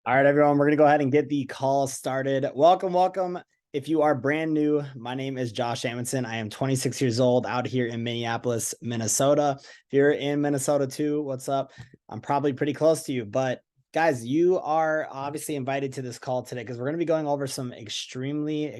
All right, everyone, we're going to go ahead and get the call started. Welcome, welcome. If you are brand new, my name is Josh Amundson. I am 26 years old out here in Minneapolis, Minnesota. If you're in Minnesota too, what's up? I'm probably pretty close to you, but guys, you are obviously invited to this call today because we're going to be going over some extremely,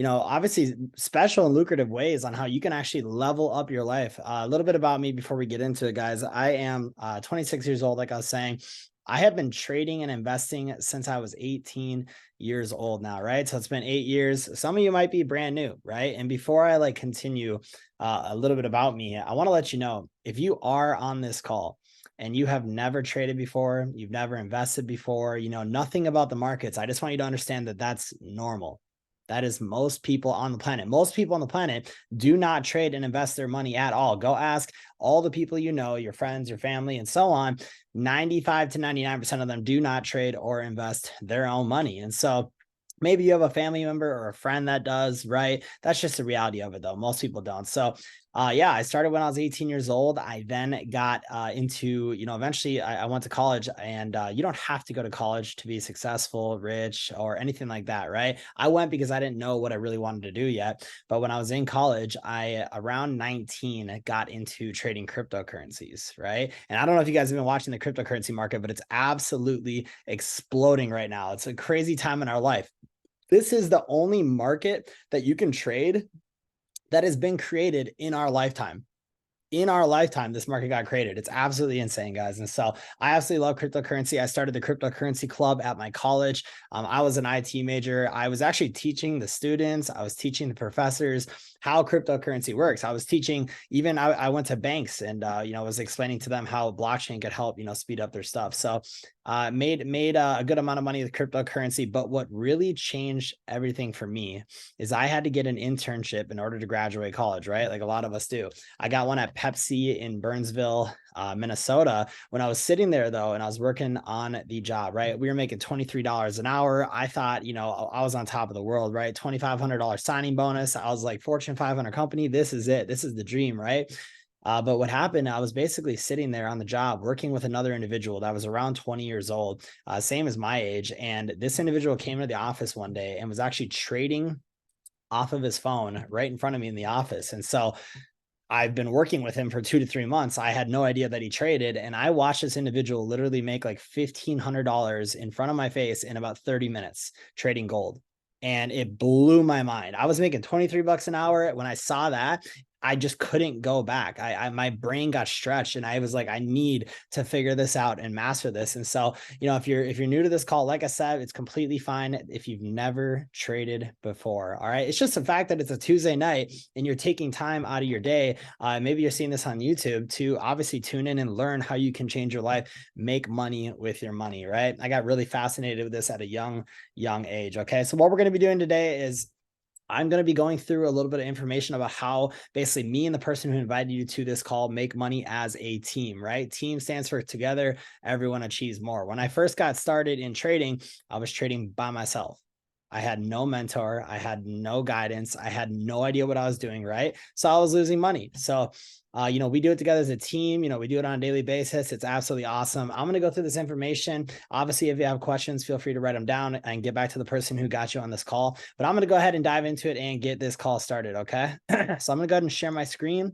obviously special and lucrative ways on how you can actually level up your life. A little bit about me before we get into it, guys. I am 26 years old, like I was saying. I have been trading and investing since I was 18 years old now, right? So it's been 8 years. Some of you might be brand new, right? And before I continue a little bit about me, I want to let you know if you are on this call and you have never traded before, you've never invested before, you know nothing about the markets, I just want you to understand that that's normal. That is most people on the planet. Most people on the planet do not trade and invest their money at all. Go ask all the people you know, your friends, your family, and so on. 95 to 99% of them do not trade or invest their own money. And so maybe you have a family member or a friend that does, right? That's just the reality of it, though. Most people don't. So, yeah, I started when I was 18 years old. I then got into, eventually I went to college, and you don't have to go to college to be successful, rich, or anything like that, right? I went because I didn't know what I really wanted to do yet. But when I was in college, I around 19 got into trading cryptocurrencies, right? And I don't know if you guys have been watching the cryptocurrency market, but it's absolutely exploding right now. It's a crazy time in our life. This is the only market that you can trade that has been created in our lifetime. In our lifetime, this market got created. It's absolutely insane, guys. And so I absolutely love cryptocurrency. I started the cryptocurrency club at my college. I was an IT major. I was actually teaching the students, I was teaching the professors how cryptocurrency works. I was teaching, even I went to banks and was explaining to them how blockchain could help speed up their stuff. So made a good amount of money with cryptocurrency. But what really changed everything for me is I had to get an internship in order to graduate college, right? Like a lot of us do. I got one at Pepsi in Burnsville, Minnesota. When I was sitting there, though, and I was working on the job, right? We were making $23 an hour. I thought, I was on top of the world, right? $2,500 signing bonus. I was like Fortune 500 company. This is it. This is the dream, right? But what happened, I was basically sitting there on the job working with another individual that was around 20 years old, same as my age. And this individual came into the office one day and was actually trading off of his phone right in front of me in the office. And so I've been working with him for 2 to 3 months. I had no idea that he traded. And I watched this individual literally make like $1,500 in front of my face in about 30 minutes trading gold. And it blew my mind. I was making 23 bucks an hour. When I saw that, I just couldn't go back. My brain got stretched and I was like, I need to figure this out and master this. And so, if you're new to this call, like I said, it's completely fine if you've never traded before. All right. It's just the fact that it's a Tuesday night and you're taking time out of your day. Maybe you're seeing this on YouTube to obviously tune in and learn how you can change your life, make money with your money. Right. I got really fascinated with this at a young age. Okay. So what we're going to be doing today is I'm going to be going through a little bit of information about how basically me and the person who invited you to this call make money as a team, right? Team stands for together, everyone achieves more. When I first got started in trading, I was trading by myself. I had no mentor. I had no guidance. I had no idea what I was doing, right? So I was losing money. So we do it together as a team. We do it on a daily basis. It's absolutely awesome. I'm going to go through this information. Obviously, if you have questions, feel free to write them down and get back to the person who got you on this call. But I'm going to go ahead and dive into it and get this call started. Okay. So I'm going to go ahead and share my screen.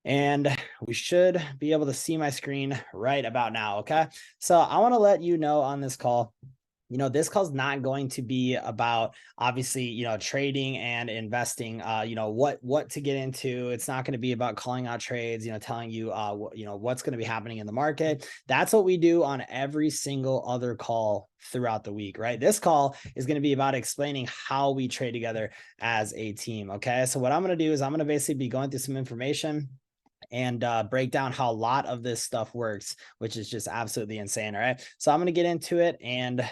And we should be able to see my screen right about now. Okay. So I want to let you know on this call, this call is not going to be about obviously, trading and investing, what to get into. It's not going to be about calling out trades, telling you, what's going to be happening in the market. That's what we do on every single other call throughout the week, right? This call is going to be about explaining how we trade together as a team. Okay. So what I'm going to do is I'm going to basically be going through some information and break down how a lot of this stuff works, which is just absolutely insane. All right. So I'm going to get into it and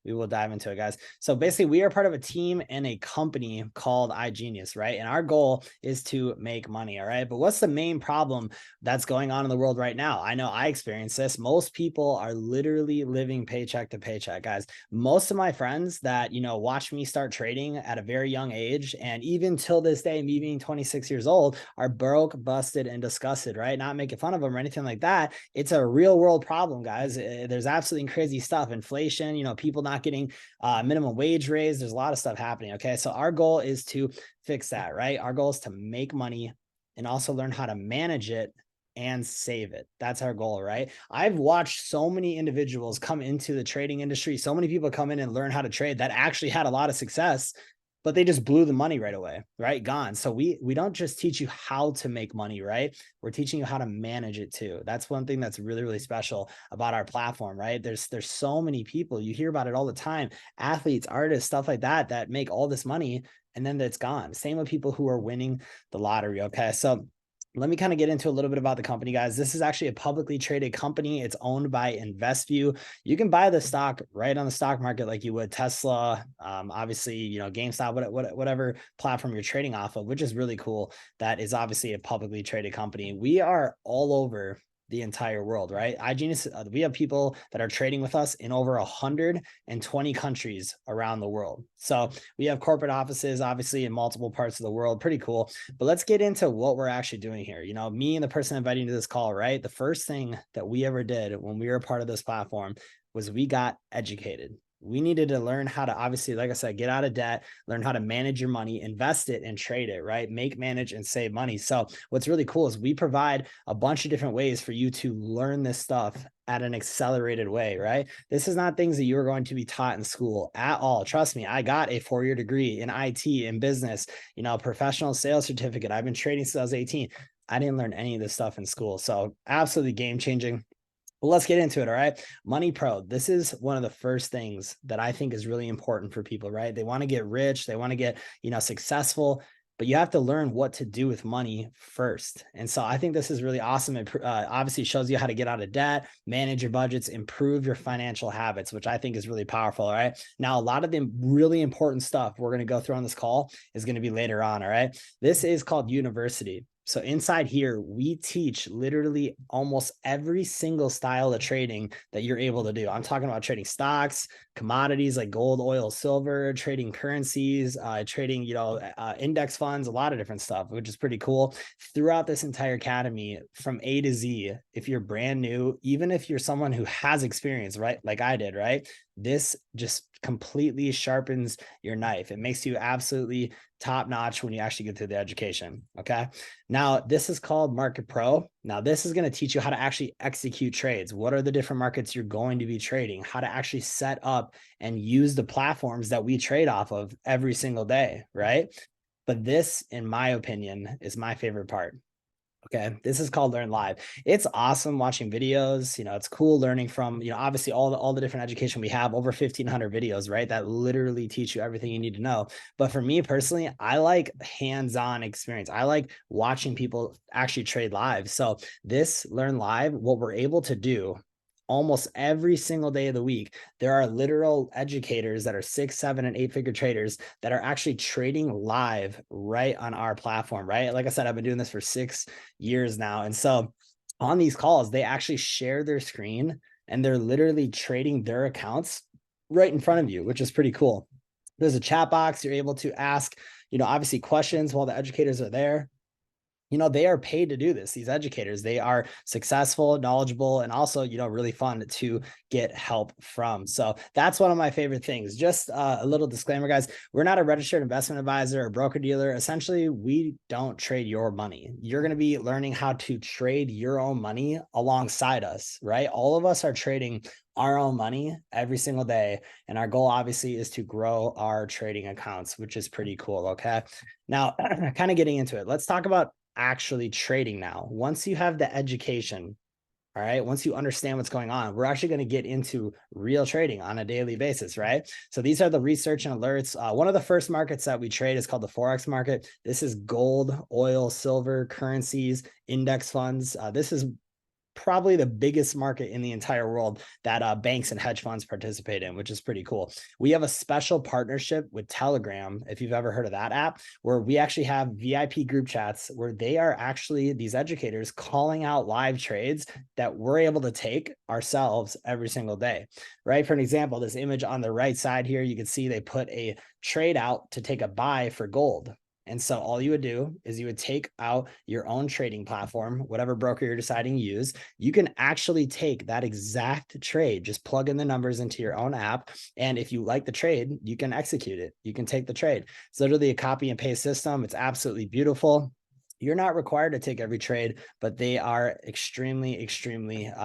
We will dive into it, guys. So basically, we are part of a team and a company called iGenius, right? And our goal is to make money, all right? But what's the main problem that's going on in the world right now? I know I experience this. Most people are literally living paycheck to paycheck, guys. Most of my friends that, watch me start trading at a very young age, and even till this day, me being 26 years old, are broke, busted, and disgusted, right? Not making fun of them or anything like that. It's a real world problem, guys. There's absolutely crazy stuff. Inflation, people not getting minimum wage raise. There's a lot of stuff happening. Okay. So our goal is to fix that, right? Our goal is to make money and also learn how to manage it and save it. That's our goal, right? I've watched so many individuals come into the trading industry. So many people come in and learn how to trade that actually had a lot of success, but they just blew the money right away, right? Gone. So we don't just teach you how to make money, right? We're teaching you how to manage it too. That's one thing that's really, really special about our platform, right? There's so many people, you hear about it all the time, athletes, artists, stuff like that make all this money and then it's gone. Same with people who are winning the lottery. Okay. So let me kind of get into a little bit about the company, guys. This is actually a publicly traded company. It's owned by InvestView. You can buy the stock right on the stock market like you would Tesla, obviously, GameStop, whatever platform you're trading off of, which is really cool. That is obviously a publicly traded company. We are all over the entire world, right? iGenius, we have people that are trading with us in over 120 countries around the world. So we have corporate offices, obviously, in multiple parts of the world. Pretty cool. But let's get into what we're actually doing here. Me and the person inviting you to this call, right? The first thing that we ever did when we were part of this platform was we got educated. We needed to learn how to, obviously, like I said, get out of debt, learn how to manage your money, invest it and trade it, right? Make, manage, and save money. So what's really cool is we provide a bunch of different ways for you to learn this stuff at an accelerated way, right? This is not things that you're going to be taught in school at all. Trust me, I got a 4-year degree in IT, in business, professional sales certificate. I've been trading since I was 18. I didn't learn any of this stuff in school. So absolutely game changing. Well, let's get into it. All right. Money Pro. This is one of the first things that I think is really important for people, right? They want to get rich. They want to get, successful, but you have to learn what to do with money first. And so I think this is really awesome. It obviously shows you how to get out of debt, manage your budgets, improve your financial habits, which I think is really powerful. All right. Now, a lot of the really important stuff we're going to go through on this call is going to be later on. All right. This is called University. So inside here, we teach literally almost every single style of trading that you're able to do. I'm talking about trading stocks, commodities like gold, oil, silver, trading currencies, trading, index funds, a lot of different stuff, which is pretty cool. Throughout this entire academy, from A to Z, if you're brand new, even if you're someone who has experience, right? Like I did, right? This just completely sharpens your knife. It makes you absolutely top notch when you actually get through the education. Okay. Now, this is called Market Pro. Now, this is going to teach you how to actually execute trades. What are the different markets you're going to be trading? How to actually set up and use the platforms that we trade off of every single day, right? But this, in my opinion, is my favorite part. Okay. This is called Learn Live. It's awesome watching videos. It's cool learning from, obviously all the different education we have, over 1,500 videos, right? That literally teach you everything you need to know. But for me personally, I like hands-on experience. I like watching people actually trade live. So this Learn Live, what we're able to do almost every single day of the week, there are literal educators that are 6, 7, and 8-figure traders that are actually trading live right on our platform, right? Like I said, I've been doing this for 6 years now. And so on these calls, they actually share their screen and they're literally trading their accounts right in front of you, which is pretty cool. There's a chat box. You're able to ask, obviously questions while the educators are there. They are paid to do this. These educators, they are successful, knowledgeable, and also, really fun to get help from. So that's one of my favorite things. Just a little disclaimer, guys. We're not a registered investment advisor or broker dealer. Essentially, we don't trade your money. You're going to be learning how to trade your own money alongside us, right? All of us are trading our own money every single day. And our goal obviously is to grow our trading accounts, which is pretty cool. Okay. Now, kind of getting into it, let's talk about actually trading now. Once you have the education, all right, once you understand what's going on, we're actually going to get into real trading on a daily basis, right? So these are the research and alerts. One of the first markets that we trade is called the Forex market. This is gold, oil, silver, currencies, index funds. This is probably the biggest market in the entire world that banks and hedge funds participate in, which is pretty cool. We have a special partnership with Telegram, if you've ever heard of that app, where we actually have VIP group chats where they are actually, these educators, calling out live trades that we're able to take ourselves every single day, right? For an example, this image on the right side here, you can see they put a trade out to take a buy for gold. And so all you would do is you would take out your own trading platform, whatever broker you're deciding to use. You can actually take that exact trade, just plug in the numbers into your own app. And if you like the trade, you can execute it. You can take the trade. It's literally a copy and paste system. It's absolutely beautiful. You're not required to take every trade, but they are extremely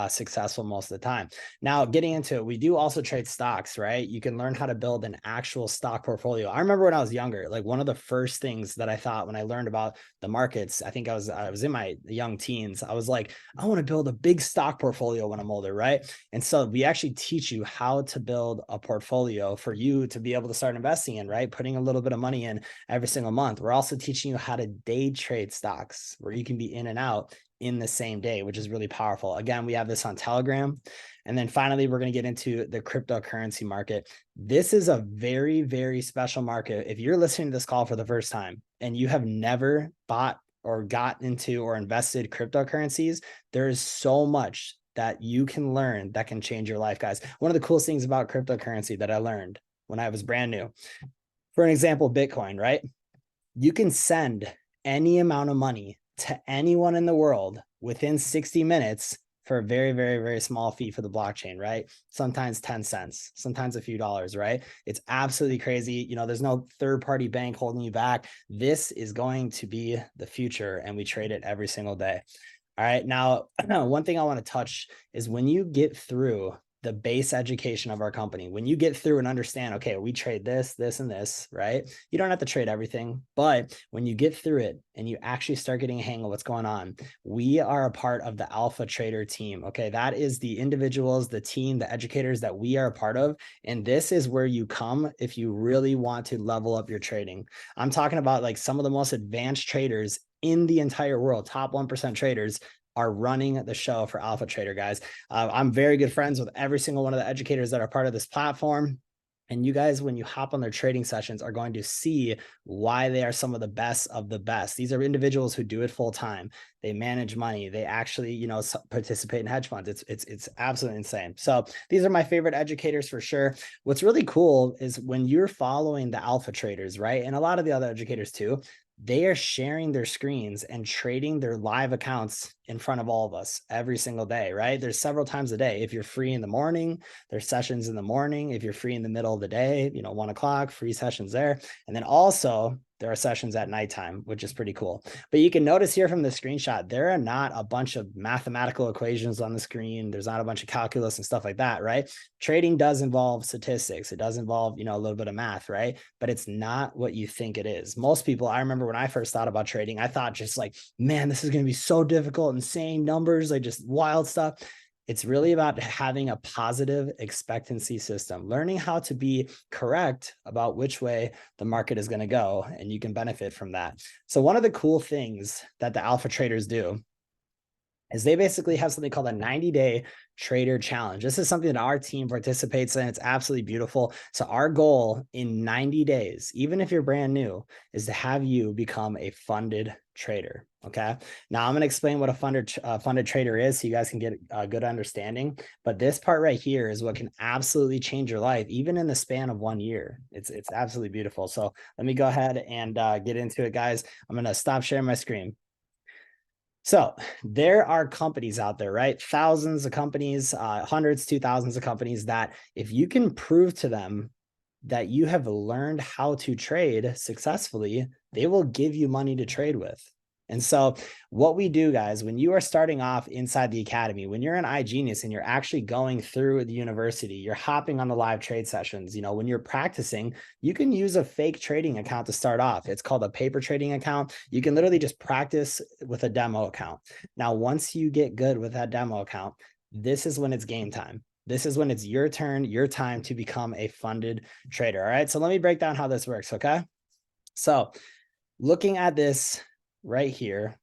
successful most of the time. Now, getting into it, we do also trade stocks, right? You can learn how to build an actual stock portfolio. I remember when I was younger, like one of the first things that I thought when I learned about the markets, I think I was in my young teens. I was like, I want to build a big stock portfolio when I'm older, right? And so we actually teach you how to build a portfolio for you to be able to start investing in, right? Putting a little bit of money in every single month. We're also teaching you how to day trade stocks where you can be in and out in the same day, which is really powerful. Again, we have this on Telegram. And then finally, we're going to get into the cryptocurrency market. This is a very special market. If you're listening to this call for the first time and you have never bought or got into or invested cryptocurrencies, there is so much that you can learn that can change your life, guys. One of the coolest things about cryptocurrency that I learned when I was brand new, for an example, Bitcoin, right? You can send any amount of money to anyone in the world within 60 minutes for a very small fee for the blockchain, right? Sometimes 10 cents, sometimes a few dollars, right? It's absolutely crazy. You know, there's no third-party bank holding you back. This is going to be the future, and we trade it every single day. All right. Now, one thing I want to touch is when you get through the base education of our company, when you get through and understand, okay, we trade this, this, and this, right? You don't have to trade everything, but when you get through it and you actually start getting a hang of what's going on, we are a part of the Alpha Trader team. Okay. That is the individuals, the team, the educators that we are a part of. And this is where you come if you really want to level up your trading. I'm talking about like some of the most advanced traders in the entire world, top 1% traders are running the show for Alpha Trader, guys. I'm very good friends with every single one of the educators that are part of this platform. And you guys, when you hop on their trading sessions, are going to see why they are some of the best of the best. These are individuals who do it full time. They manage money. They actually, you know, participate in hedge funds. It's absolutely insane. So these are my favorite educators for sure. What's really cool is when you're following the Alpha Traders, right? And a lot of the other educators too, they are sharing their screens and trading their live accounts in front of all of us every single day, right? There's several times a day. If you're free in the morning, there's sessions in the morning. If you're free in the middle of the day, you know, 1 o'clock, free sessions there. And then also there are sessions at nighttime, which is pretty cool. But you can notice here from the screenshot, there are not a bunch of mathematical equations on the screen. There's not a bunch of calculus and stuff like that, right? Trading does involve statistics. It does involve, you know, a little bit of math, right? But it's not what you think it is. Most people, I remember when I first thought about trading, I thought just like, man, this is going to be so difficult, insane numbers, like just wild stuff. It's really about having a positive expectancy system, learning how to be correct about which way the market is going to go, and you can benefit from that. So one of the cool things that the Alpha Traders do is they basically have something called a 90-day trader challenge. This is something that our team participates in. It's absolutely beautiful. So our goal in 90 days, even if you're brand new, is to have you become a funded trader. Okay. Now I'm going to explain what a funded trader is so you guys can get a good understanding. But this part right here is what can absolutely change your life, even in the span of 1 year. It's absolutely beautiful. So let me go ahead and get into it, guys. I'm going to stop sharing my screen. So there are companies out there, right? Thousands of companies, hundreds to thousands of companies that if you can prove to them that you have learned how to trade successfully, they will give you money to trade with. And so what we do, guys, when you are starting off inside the academy, when you're in iGenius and you're actually going through the university, you're hopping on the live trade sessions, you know, when you're practicing, you can use a fake trading account to start off. It's called a paper trading account. You can literally just practice with a demo account. Now, once you get good with that demo account, this is when it's game time. This is when it's your turn, your time to become a funded trader. All right. So let me break down how this works. Okay. So looking at this right here,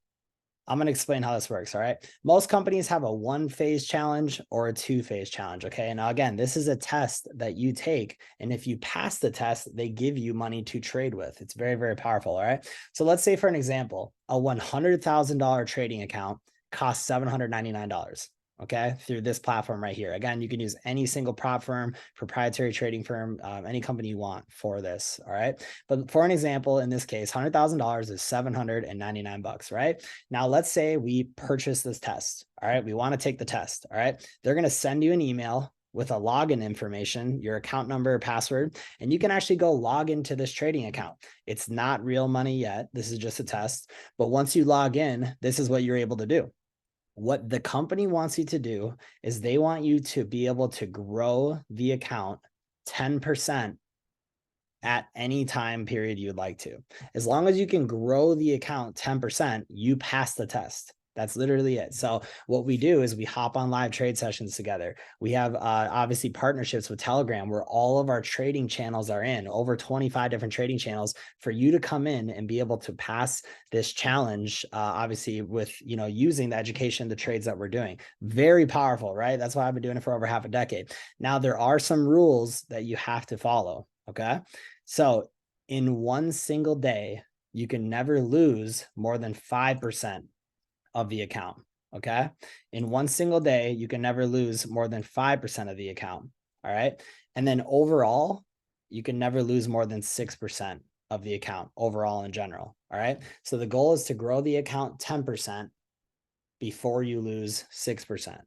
I'm going to explain how this works. All right. Most companies have a 1-phase challenge or a 2-phase challenge. Okay. Now, again, this is a test that you take. And if you pass the test, they give you money to trade with. It's very, very powerful. All right. So let's say, for an example, a $100,000 trading account costs $799. Okay, through this platform right here. Again, you can use any single prop firm, proprietary trading firm, any company you want for this. All right. But for an example, in this case, $100,000 is $799, right? Now, let's say we purchase this test. All right. We want to take the test. All right. They're going to send you an email with a login information, your account number, password, and you can actually go log into this trading account. It's not real money yet. This is just a test. But once you log in, this is what you're able to do. What the company wants you to do is they want you to be able to grow the account 10% at any time period you'd like to. As long as you can grow the account 10%, you pass the test. That's literally it. So what we do is we hop on live trade sessions together. We have obviously partnerships with Telegram where all of our trading channels are in, over 25 different trading channels for you to come in and be able to pass this challenge, obviously with, using the education, the trades that we're doing. Very powerful, right? That's why I've been doing it for over half a decade. Now, there are some rules that you have to follow, okay? So in one single day, you can never lose more than 5% of the account. Okay. In one single day, you can never lose more than 5% of the account. All right. And then overall, you can never lose more than 6% of the account overall in general. All right. So the goal is to grow the account 10% before you lose 6%.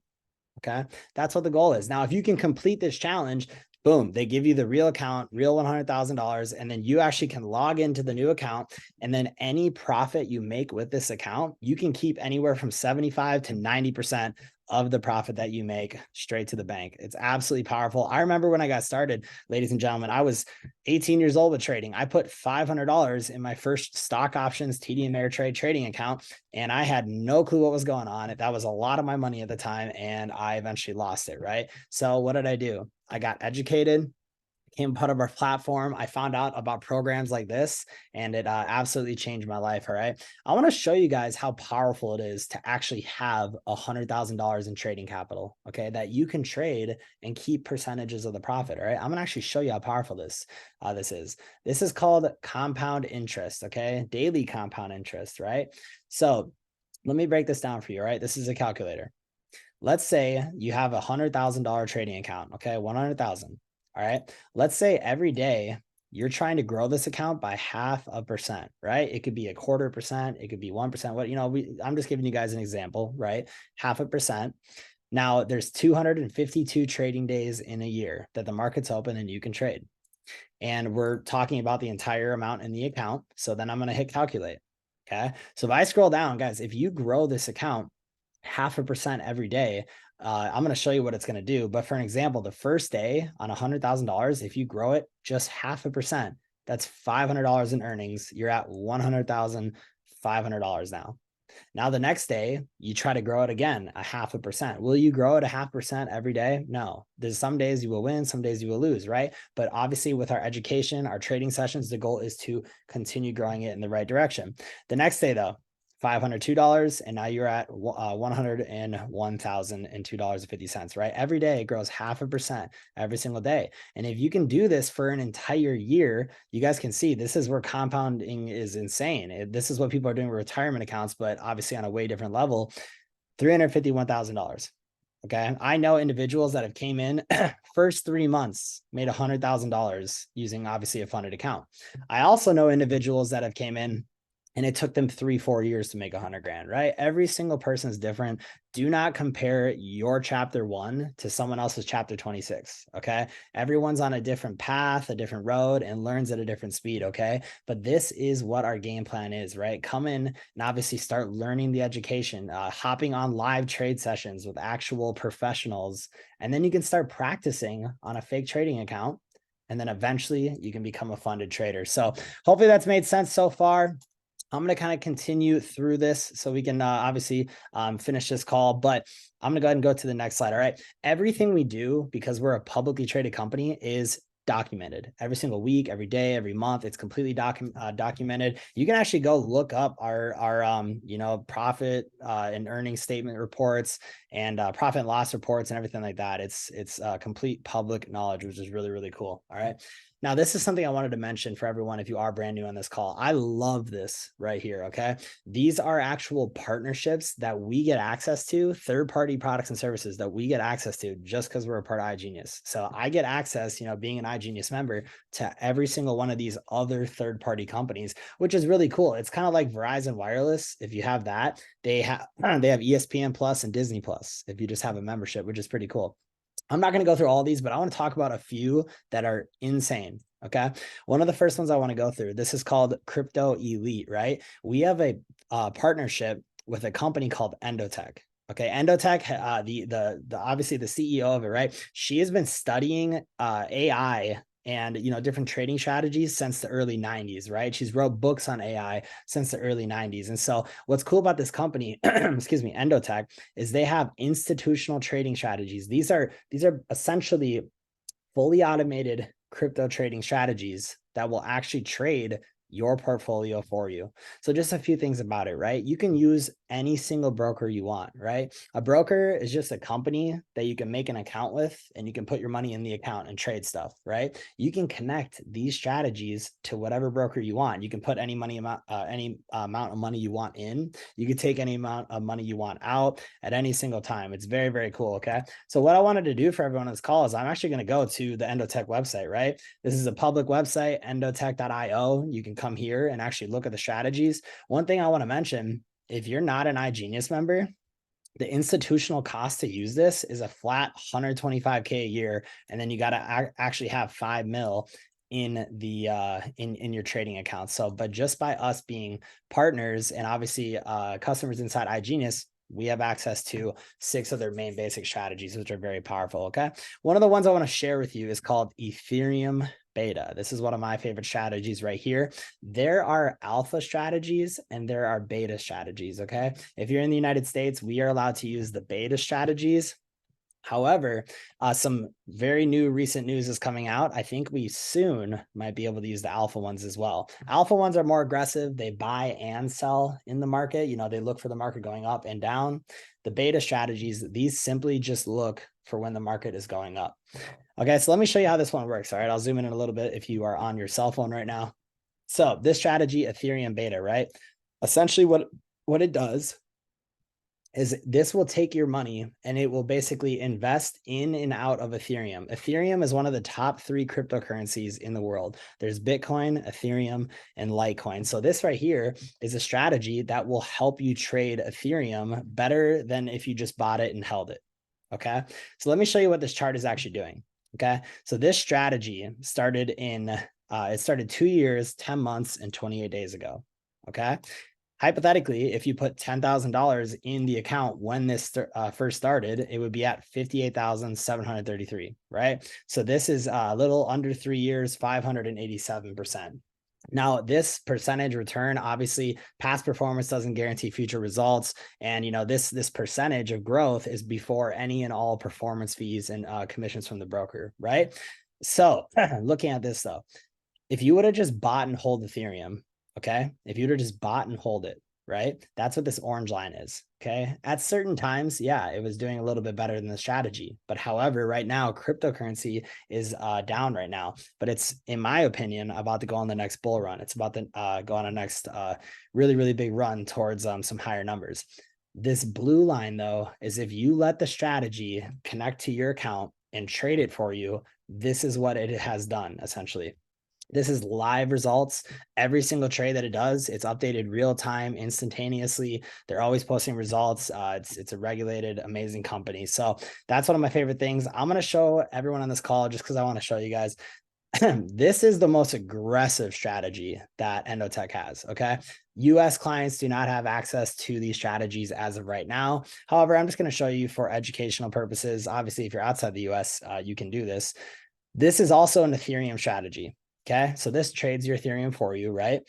Okay. That's what the goal is. Now, if you can complete this challenge, boom, they give you the real account, real $100,000, and then you actually can log into the new account. And then any profit you make with this account, you can keep anywhere from 75 to 90% of the profit that you make straight to the bank. It's absolutely powerful. I remember when I got started, ladies and gentlemen, I was 18 years old with trading. I put $500 in my first stock options TD Ameritrade trading account, and I had no clue what was going on. That was a lot of my money at the time, and I eventually lost it, right? So what did I do? I got educated, became part of our platform. I found out about programs like this, and it absolutely changed my life. All right. I want to show you guys how powerful it is to actually have $100,000 in trading capital. Okay. That you can trade and keep percentages of the profit. All right. I'm going to actually show you how powerful this is. This is called compound interest. Okay. Daily compound interest. Right. So let me break this down for you. All right. This is a calculator. Let's say you have $100,000 trading account. Okay. 100,000. All right. Let's say every day you're trying to grow this account by 0.5%, right? It could be 0.25%. It could be 1%. I'm just giving you guys an example, right? 0.5%. Now there's 252 trading days in a year that the market's open and you can trade. And we're talking about the entire amount in the account. So then I'm going to hit calculate. Okay. So if I scroll down, guys, if you grow this account 0.5% every day, I'm going to show you what it's going to do. But for an example, the first day on $100,000, if you grow it just 0.5%, that's $500 in earnings. You're at $100,500 now. Now, the next day, you try to grow it again, 0.5%. Will you grow it 0.5% every day? No. There's some days you will win, some days you will lose, right? But obviously with our education, our trading sessions, the goal is to continue growing it in the right direction. The next day though, $502, and now you're at $101,002.50, right? Every day it grows 0.5% every single day. And if you can do this for an entire year, you guys can see this is where compounding is insane. This is what people are doing with retirement accounts, but obviously on a way different level, $351,000. Okay. I know individuals that have came in first 3 months, made $100,000 using obviously a funded account. I also know individuals that have came in and it took them 3-4 years to make $100,000, right? Every single person is different. Do not compare your chapter 1 to someone else's chapter 26. Okay. Everyone's on a different path, a different road, and learns at a different speed. Okay. But this is what our game plan is, right? Come in and obviously start learning the education, hopping on live trade sessions with actual professionals. And then you can start practicing on a fake trading account. And then eventually you can become a funded trader. So hopefully that's made sense so far. I'm going to kind of continue through this so we can obviously finish this call, but I'm going to go ahead and go to the next slide. All right. Everything we do, because we're a publicly traded company, is documented every single week, every day, every month. It's completely documented. You can actually go look up our you know, profit and earnings statement reports and profit and loss reports and everything like that. It's complete public knowledge, which is really, really cool. All right. Now, this is something I wanted to mention for everyone if you are brand new on this call. I love this right here, okay? These are actual partnerships that we get access to, third-party products and services that we get access to just because we're a part of iGenius. So I get access, you know, being an iGenius member, to every single one of these other third-party companies, which is really cool. It's kind of like Verizon Wireless. If you have that, they have ESPN Plus and Disney Plus if you just have a membership, which is pretty cool. I'm not going to go through all these, but I want to talk about a few that are insane. Okay. One of the first ones I want to go through, this is called Crypto Elite, right? We have a partnership with a company called Endotech. Okay. Endotech, the obviously the CEO of it, right? She has been studying AI and, you know, different trading strategies since the early 90s, right? She's wrote books on AI since the early 90s. And so what's cool about this company, excuse me, Endotech, is they have institutional trading strategies. These are essentially fully automated crypto trading strategies that will actually trade your portfolio for you. So just a few things about it, right? You can use any single broker you want, right? A broker is just a company that you can make an account with and you can put your money in the account and trade stuff, right? You can connect these strategies to whatever broker you want. You can put any amount of money you want in. You can take any amount of money you want out at any single time. It's very, very cool, okay? So what I wanted to do for everyone on this call is I'm actually going to go to the Endotech website, right? This is a public website, endotech.io. You can come here and actually look at the strategies. One thing I want to mention, if you're not an iGenius member, the institutional cost to use this is a flat $125K a year. And then you got to actually have 5 mil in the in your trading account. So, but just by us being partners and obviously customers inside iGenius, we have access to 6 of their main basic strategies, which are very powerful. Okay. One of the ones I want to share with you is called Ethereum Beta. This is one of my favorite strategies right here. There are alpha strategies and there are beta strategies. Okay. If you're in the United States, we are allowed to use the beta strategies. However, some very new recent news is coming out. I think we soon might be able to use the alpha ones as well. Alpha ones are more aggressive. They buy and sell in the market. You know, they look for the market going up and down. The beta strategies, these simply just look for when the market is going up. Okay, so let me show you how this one works. All right, I'll zoom in a little bit if you are on your cell phone right now. So this strategy, Ethereum Beta, right? Essentially what it does is this will take your money and it will basically invest in and out of Ethereum. Ethereum is one of the top 3 cryptocurrencies in the world. There's Bitcoin, Ethereum, and Litecoin. So this right here is a strategy that will help you trade Ethereum better than if you just bought it and held it. Okay. So let me show you what this chart is actually doing. Okay. So this strategy started it started 2 years, 10 months, and 28 days ago. Okay. Hypothetically, if you put $10,000 in the account when this first started, it would be at 58,733, right? So this is a little under 3 years, 587%. Now, this percentage return, obviously past performance doesn't guarantee future results. And, you know, this percentage of growth is before any and all performance fees and commissions from the broker, right? So looking at this though, if you would have just bought and hold Ethereum, okay, if you'd have just bought and hold it, right? That's what this orange line is. Okay. At certain times, yeah, it was doing a little bit better than the strategy. But however, right now, cryptocurrency is down right now. But it's, in my opinion, about to go on the next bull run. It's about to go on a next really, really big run towards some higher numbers. This blue line, though, is if you let the strategy connect to your account and trade it for you, this is what it has done, essentially. This is live results. Every single trade that it does, it's updated real time, instantaneously. They're always posting results. It's a regulated, amazing company. So that's one of my favorite things. I'm going to show everyone on this call just because I want to show you guys. This is the most aggressive strategy that Endotech has. Okay. US clients do not have access to these strategies as of right now. However, I'm just going to show you for educational purposes. Obviously, if you're outside the US, you can do this. This is also an Ethereum strategy. Okay. So this trades your Ethereum for you, right?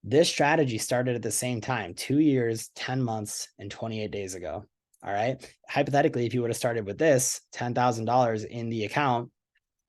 This strategy started at the same time, 2 years, 10 months, and 28 days ago. All right. Hypothetically, if you would have started with this $10,000 in the account,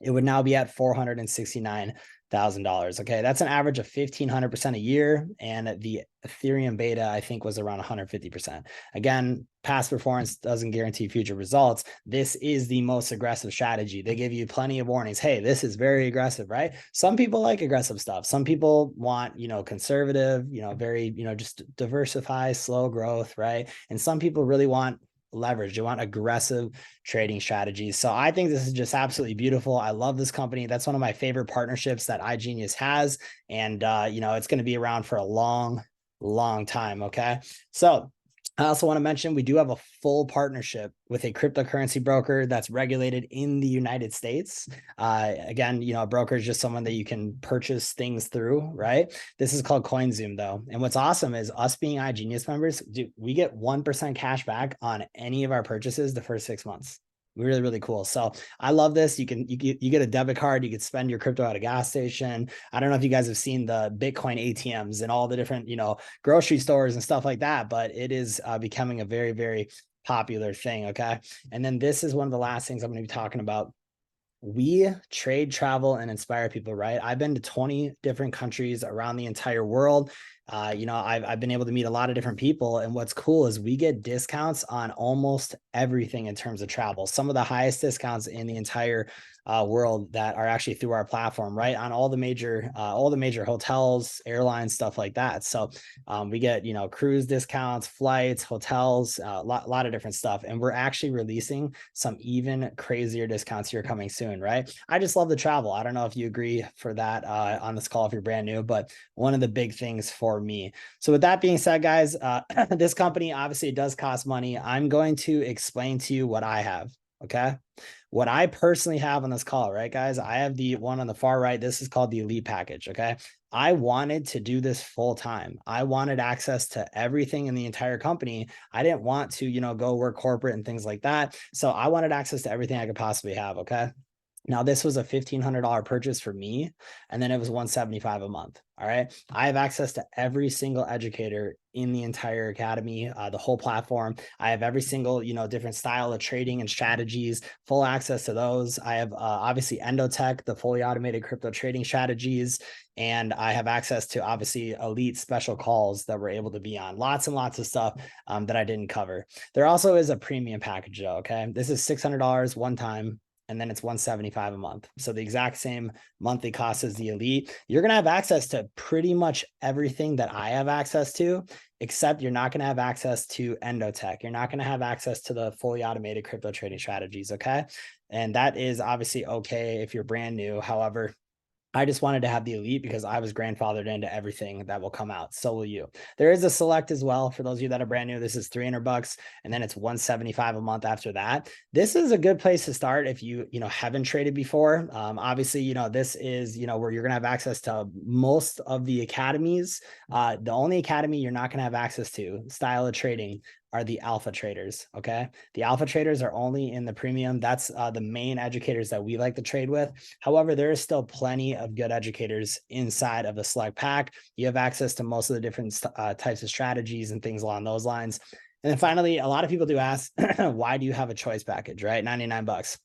it would now be at $469,000. Okay, that's an average of 1,500% a year, and the Ethereum beta I think was around 150%. Again, past performance doesn't guarantee future results. This is the most aggressive strategy. They give you plenty of warnings. Hey, this is very aggressive, right? Some people like aggressive stuff. Some people want, conservative, very, just diversify, slow growth, right? And some people really want leverage. They want aggressive trading strategies. So I think this is just absolutely beautiful. I love this company. That's one of my favorite partnerships that iGenius has. And, it's going to be around for a long, long time. Okay. So I also want to mention we do have a full partnership with a cryptocurrency broker that's regulated in the United States. Again, a broker is just someone that you can purchase things through, right? This is called CoinZoom, though. And what's awesome is us being iGenius members, we get 1% cash back on any of our purchases the first 6 months. Really, really cool. So I love this. You get a debit card. You could spend your crypto at a gas station. I don't know if you guys have seen the Bitcoin ATMs and all the different, grocery stores and stuff like that, but it is becoming a very, very popular thing. Okay. And then this is one of the last things I'm going to be talking about. We trade, travel, and inspire people, right? I've been to 20 different countries around the entire world. I've been able to meet a lot of different people. And what's cool is we get discounts on almost everything in terms of travel. Some of the highest discounts in the entire world that are actually through our platform, right? On all the major hotels, airlines, stuff like that. So we get, cruise discounts, flights, hotels, a lot of different stuff. And we're actually releasing some even crazier discounts here coming soon, right? I just love the travel. I don't know if you agree for that on this call if you're brand new, but one of the big things for me. So with that being said, guys, this company obviously does cost money. I'm going to explain to you what I have. Okay. What I personally have on this call, right, guys? I have the one on the far right. This is called the Elite package. Okay. I wanted to do this full time. I wanted access to everything in the entire company. I didn't want to, go work corporate and things like that. So I wanted access to everything I could possibly have. Okay. Now, this was a $1,500 purchase for me, and then it was $175 a month. All right. I have access to every single educator in the entire academy, the whole platform. I have every single, different style of trading and strategies, full access to those. I have obviously Endotech, the fully automated crypto trading strategies. And I have access to obviously elite special calls that we're able to be on. Lots and lots of stuff that I didn't cover. There also is a premium package though. Okay. This is $600 one time, and then it's $175 a month. So the exact same monthly cost as the Elite. You're going to have access to pretty much everything that I have access to, except you're not going to have access to Endotech. You're not going to have access to the fully automated crypto trading strategies. Okay. And that is obviously okay if you're brand new. However, I just wanted to have the Elite because I was grandfathered into everything that will come out. So will you. There is a Select as well. For those of you that are brand new, this is $300 and then it's $175 a month after that. This is a good place to start if you, haven't traded before. Obviously, this is, where you're going to have access to most of the academies. The only academy you're not going to have access to, style of trading, are the alpha traders. Okay. The alpha traders are only in the premium. That's the main educators that we like to trade with. However, there is still plenty of good educators inside of the select pack. You have access to most of the different types of strategies and things along those lines. And then finally, a lot of people do ask, why do you have a choice package, right? $99.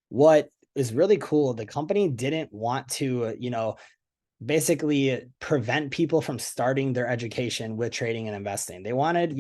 What is really cool, the company didn't want to, basically prevent people from starting their education with trading and investing. They wanted,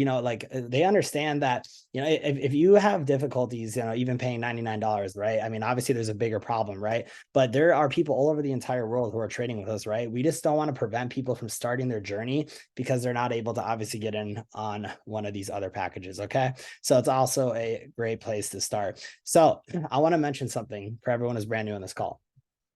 they understand that, if you have difficulties, even paying $99, right? I mean, obviously there's a bigger problem, right? But there are people all over the entire world who are trading with us, right? We just don't want to prevent people from starting their journey because they're not able to obviously get in on one of these other packages. Okay. So it's also a great place to start. So I want to mention something for everyone who's brand new on this call.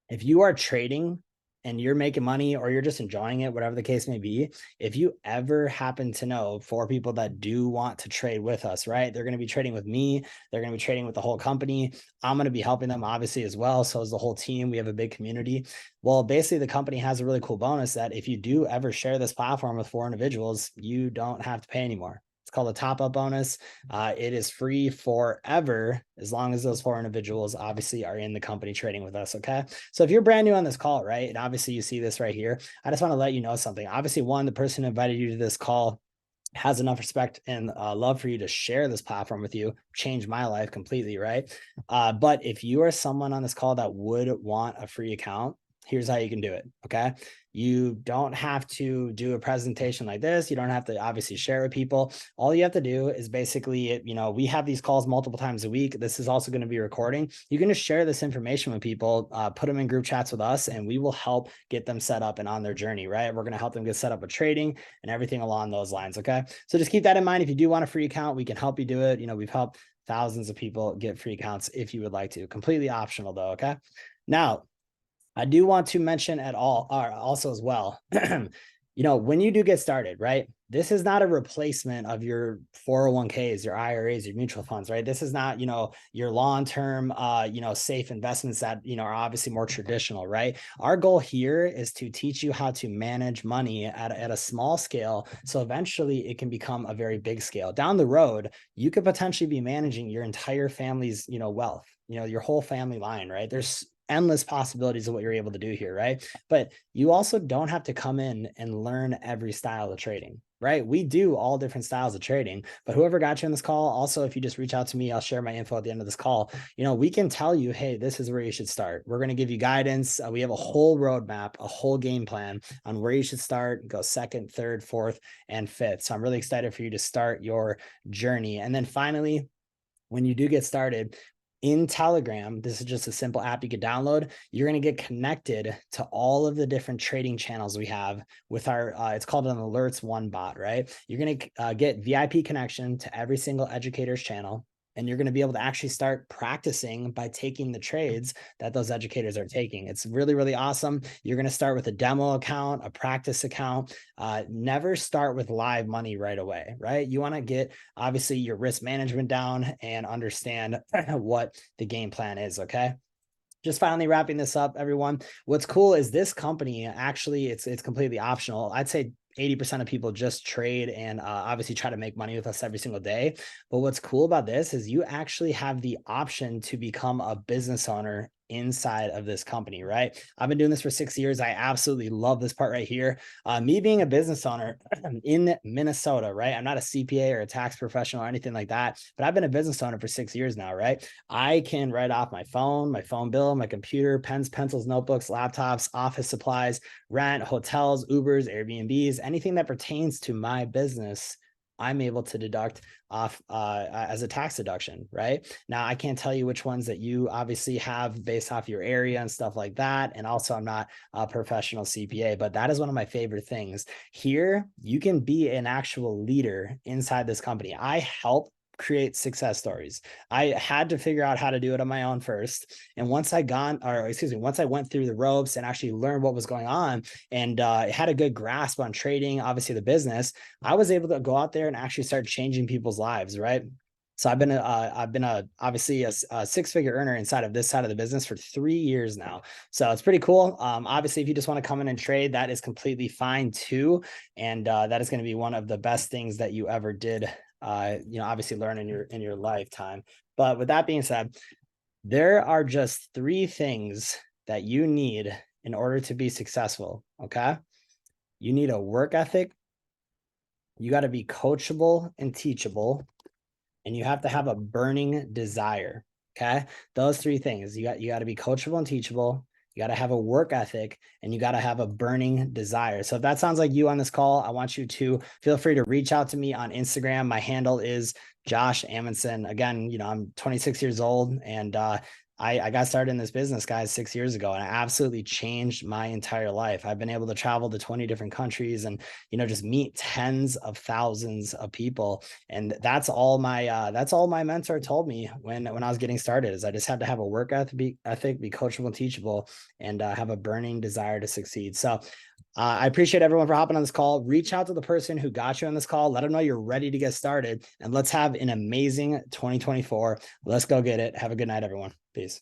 If you are trading and you're making money or you're just enjoying it, whatever the case may be, if you ever happen to know 4 people that do want to trade with us, right? They're going to be trading with me. They're going to be trading with the whole company. I'm going to be helping them obviously as well. So is the whole team. We have a big community. Well, basically the company has a really cool bonus that if you do ever share this platform with 4 individuals, you don't have to pay anymore. It's called a top-up bonus. It is free forever as long as those 4 individuals obviously are in the company trading with us. Okay. So if you're brand new on this call, right, and obviously you see this right here, I just want to let you know something. Obviously, one, the person who invited you to this call has enough respect and love for you to share this platform with you, changed my life completely, right? But if you are someone on this call that would want a free account, here's how you can do it. Okay. You don't have to do a presentation like this. You don't have to obviously share with people. All you have to do is basically, we have these calls multiple times a week. This is also going to be recording. You can just share this information with people, put them in group chats with us, and we will help get them set up and on their journey, right? We're going to help them get set up with trading and everything along those lines. Okay. So just keep that in mind. If you do want a free account, we can help you do it. We've helped thousands of people get free accounts if you would like to. Completely optional though. Okay. Now, I do want to mention also as well, when you do get started, right? This is not a replacement of your 401ks, your IRAs, your mutual funds, right? This is not, your long-term, safe investments that, are obviously more traditional, right? Our goal here is to teach you how to manage money at a small scale. So eventually it can become a very big scale. Down the road, you could potentially be managing your entire family's, wealth, your whole family line, right? There's endless possibilities of what you're able to do here, right? But you also don't have to come in and learn every style of trading, right? We do all different styles of trading, but whoever got you on this call, also, if you just reach out to me, I'll share my info at the end of this call. We can tell you, hey, this is where you should start. We're going to give you guidance. We have a whole roadmap, a whole game plan on where you should start, go second, third, fourth, and fifth. So I'm really excited for you to start your journey. And then finally, when you do get started, in Telegram, this is just a simple app you could download. You're going to get connected to all of the different trading channels we have with our, it's called an Alerts One bot, right? You're going to get VIP connection to every single educator's channel. And you're going to be able to actually start practicing by taking the trades that those educators are taking. It's really, really awesome. You're going to start with a demo account, a practice account. Never start with live money right away, right? You want to get obviously your risk management down and understand what the game plan is. Okay. Just finally wrapping this up, everyone. What's cool is this company, actually, it's completely optional. I'd say 80% of people just trade and obviously try to make money with us every single day. But what's cool about this is you actually have the option to become a business owner inside of this company, right? I've been doing this for 6 years. I absolutely love this part right here. Me being a business owner in Minnesota, right? I'm not a CPA or a tax professional or anything like that, but I've been a business owner for 6 years now, right? I can write off my phone bill, my computer, pens, pencils, notebooks, laptops, office supplies, rent, hotels, Ubers, Airbnbs, anything that pertains to my business, I'm able to deduct off as a tax deduction, right? Now, I can't tell you which ones that you obviously have based off your area and stuff like that. And also, I'm not a professional CPA, but that is one of my favorite things. Here, you can be an actual leader inside this company. I help create success stories. I had to figure out how to do it on my own first. And once I went through the ropes and actually learned what was going on and had a good grasp on trading, obviously the business, I was able to go out there and actually start changing people's lives, right? So I've been obviously a six-figure earner inside of this side of the business for 3 years now. So it's pretty cool. Obviously, if you just want to come in and trade, that is completely fine too. And that is going to be one of the best things that you ever did. Obviously learn in your lifetime. But with that being said, there are just 3 things that you need in order to be successful. Okay. You need a work ethic. You got to be coachable and teachable, and you have to have a burning desire. Okay. Those 3 things. You got to be coachable and teachable. You got to have a work ethic, and you got to have a burning desire. So if that sounds like you on this call, I want you to feel free to reach out to me on Instagram. My handle is Josh Amundsen. Again, I'm 26 years old, and I got started in this business, guys, 6 years ago, and it absolutely changed my entire life. I've been able to travel to 20 different countries and, just meet tens of thousands of people. And that's all my mentor told me when I was getting started, is I just had to have a work ethic, be coachable and teachable, and have a burning desire to succeed. So I appreciate everyone for hopping on this call. Reach out to the person who got you on this call. Let them know you're ready to get started, and let's have an amazing 2024. Let's go get it. Have a good night, everyone. Peace.